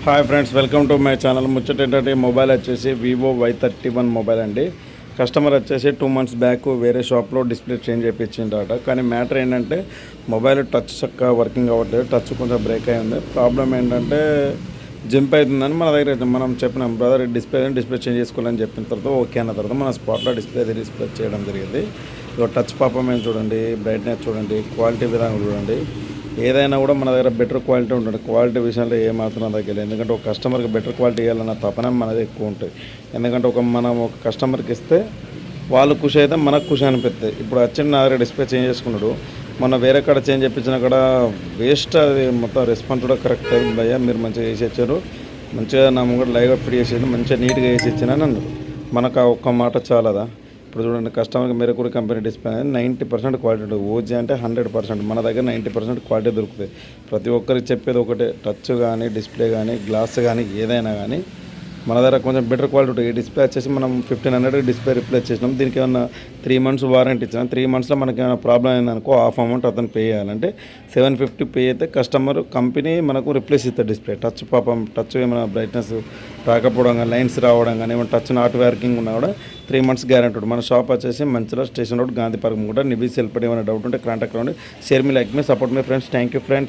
Hi friends, welcome to my channel. ముచ్చట ఏంటంటే mobile వచ్చేసి వివో Y31 మొబైల్ అండి. కస్టమర్ వచ్చేసి 2 months బ్యాక్ వేరే షాప్లో డిస్ప్లే చేంజ్ చేయించిందట. కానీ మ్యాటర్ ఏంటంటే మొబైల్ టచ్ చక్కగా వర్కింగ్ అవ్వట్లేదు, టచ్ కొంచెం బ్రేక్ అయి ఉంది. ప్రాబ్లం ఏంటంటే జంప్ అవుతుందని మన దగ్గర మనం చెప్పినాం, బ్రదర్ డిస్ప్లే చేంజ్ చేసుకోవాలని చెప్పిన తర్వాత ఓకే అన్న తర్వాత మన స్పాట్లో డిస్ప్లే చేయడం జరిగింది. టచ్ పర్ఫార్మెన్స్ చూడండి, బ్రైట్నెస్ చూడండి, క్వాలిటీ విధానం చూడండి. ఏదైనా కూడా మన దగ్గర బెటర్ క్వాలిటీ ఉంటుంది. క్వాలిటీ విషయంలో ఏమాత్రం తగ్గలేదు. ఎందుకంటే ఒక కస్టమర్కి బెటర్ క్వాలిటీ ఇవ్వాలన్న తపన మనది ఎక్కువ ఉంటుంది. ఎందుకంటే మనం ఒక కస్టమర్కి ఇస్తే వాళ్ళు ఖుషి అయితే మనకు ఖుషి అనిపిస్తుంది. ఇప్పుడు వచ్చిన నా దగ్గర డిస్ప్లే చేంజ్ చేసుకున్నాడు, మొన్న వేరే కాడ చేంజ్ చేయించిన కూడా వేస్ట్. అది మొత్తం రెస్పాన్స్ కూడా కరెక్ట్ అయింది. భయ్యా మీరు మంచిగా వేసి ఇచ్చారు, మంచిగా నా ముంగట లైవ్గా ఫిట్ చేసేది, మంచిగా నీట్గా వేసి ఇచ్చానని అన్నారు. మనకు ఆ ఒక్క మాట చాలదా? ఇప్పుడు చూడండి, కస్టమర్కి మెరకురి కంపెనీ డిస్ప్లే అనేది 90% క్వాలిటీ ఉంటుంది. ఓజీ అంటే 100%. మన దగ్గర 90% క్వాలిటీ దొరుకుతుంది. ప్రతి ఒక్కరికి చెప్పేది ఒకటే, టచ్ కానీ డిస్ప్లే కానీ గ్లాస్ కానీ ఏదైనా కానీ మన దగ్గర కొంచెం బెటర్ క్వాలిటీ ఉంటుంది. ఈ డిస్ప్లే వచ్చేసి మనం 1500 డిస్ప్లే రిప్లేస్ చేసినాం. దీనికి ఏమన్నా 3 months వారంటీ ఇచ్చినాం. 3 monthsలో మనకి ఏమైనా ప్రాబ్లం అయిందనుకో హాఫ్ అమౌంట్ అతను పే చేయాలంటే 750 పే అయితే కస్టమర్ కంపెనీ మనకు రిప్లేస్ ఇస్తుంది డిస్ప్లే. టచ్ ఏమైనా బ్రైట్నెస్ రాకపోవడం కానీ, లైన్స్ రావడం కానీ, ఏమైనా టచ్ నాట్ వర్కింగ్ ఉన్నా కూడా 3 months గ్యారెంటీ ఉంటుంది. మన షాప్ వచ్చేసి మంచిలో స్టేషన్ రోడ్, గాంధీ పార్క్ కూడా. నిబీ సెల్పడి ఏమైనా డౌట్ ఉంటే కాంటాక్ట్ అవ్వండి. Share me, like me, support me friends. Thank you friends.